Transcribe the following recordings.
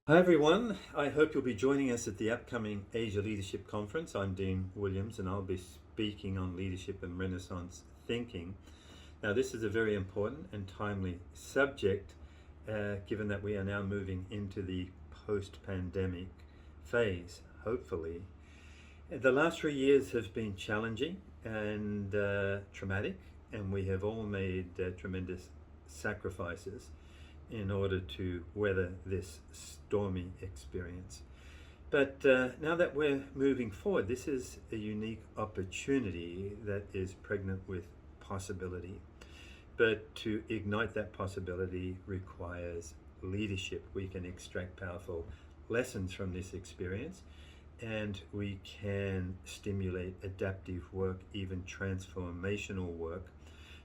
Hi everyone, I hope you'll be joining us at the upcoming Asia Leadership Conference. I'm Dean Williams and I'll be speaking on leadership and Renaissance thinking. Now this is a very important and timely subject given that we are now moving into the post-pandemic phase, hopefully. The last 3 years have been challenging and traumatic, and we have all made tremendous sacrifices in order to weather this stormy experience. But now that we're moving forward, this is a unique opportunity that is pregnant with possibility. But to ignite that possibility requires leadership. We can extract powerful lessons from this experience, and we can stimulate adaptive work, even transformational work,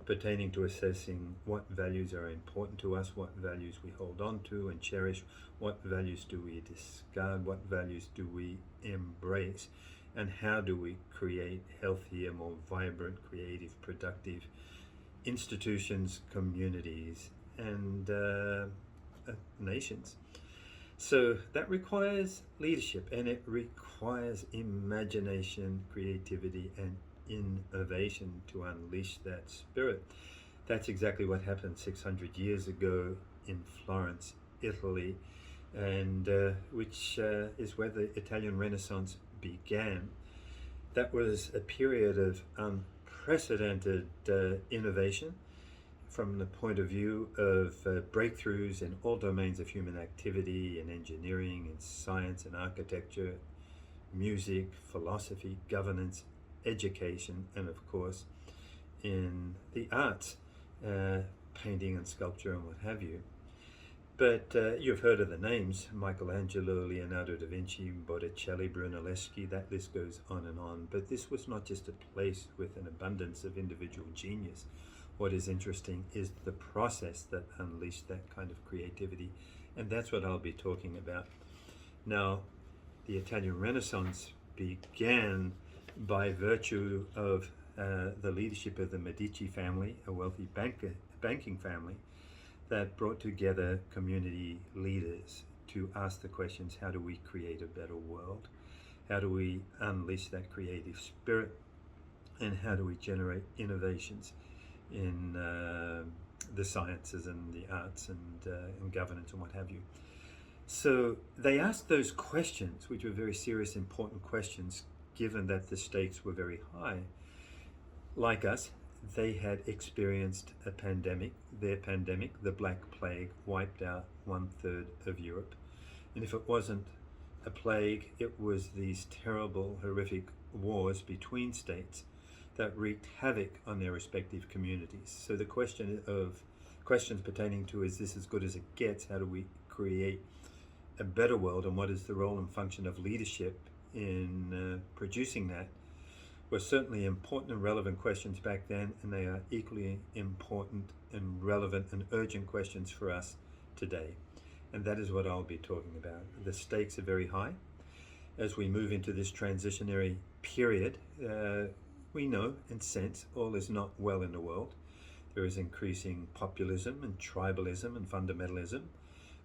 pertaining to assessing what values are important to us, what values we hold on to and cherish, what values do we discard, what values do we embrace, and how do we create healthier, more vibrant, creative, productive institutions, communities, and nations. So that requires leadership, and it requires imagination, creativity, and innovation to unleash that spirit. That's exactly what happened 600 years ago in Florence, Italy, and which is where the Italian Renaissance began. That was a period of unprecedented innovation from the point of view of breakthroughs in all domains of human activity, in engineering, in science and architecture, music, philosophy, governance, education, and of course in the arts, painting and sculpture and what have you. But you've heard of the names: Michelangelo, Leonardo da Vinci, Botticelli, Brunelleschi, that list goes on and on. But this was not just a place with an abundance of individual genius. What is interesting is the process that unleashed that kind of creativity, and that's what I'll be talking about. Now, the Italian Renaissance began by virtue of the leadership of the Medici family, a wealthy banking family that brought together community leaders to ask the questions: how do we create a better world? How do we unleash that creative spirit? And how do we generate innovations in the sciences and the arts and governance and what have you? So they asked those questions, which were very serious, important questions, given that the stakes were very high. Like us, they had experienced a pandemic. Their pandemic, the Black Plague, wiped out 1/3 of Europe. And if it wasn't a plague, it was these terrible, horrific wars between states that wreaked havoc on their respective communities. So the questions pertaining to, is this as good as it gets? How do we create a better world, and what is the role and function of leadership in producing that, were certainly important and relevant questions back then, and they are equally important and relevant and urgent questions for us today. And that is what I'll be talking about. The stakes are very high. As we move into this transitionary period, we know and sense all is not well in the world. There is increasing populism and tribalism and fundamentalism.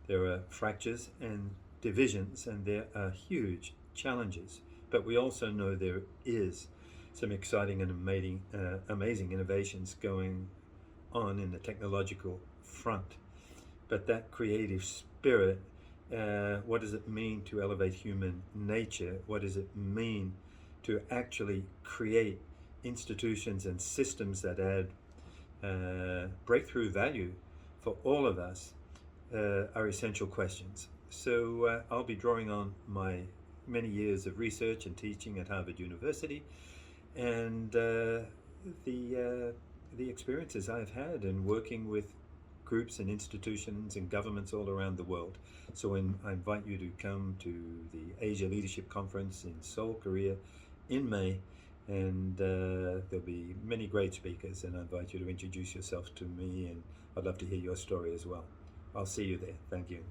There are fractures and divisions, and there are huge challenges. But we also know there is some exciting and amazing innovations going on in the technological front. But that creative spirit, what does it mean to elevate human nature? What does it mean to actually create institutions and systems that add breakthrough value for all of us, are essential questions. So I'll be drawing on my many years of research and teaching at Harvard University, and the experiences I've had in working with groups and institutions and governments all around the world. So I invite you to come to the Asia Leadership Conference in Seoul, Korea in May, and there'll be many great speakers, and I invite you to introduce yourself to me, and I'd love to hear your story as well. I'll see you there. Thank you.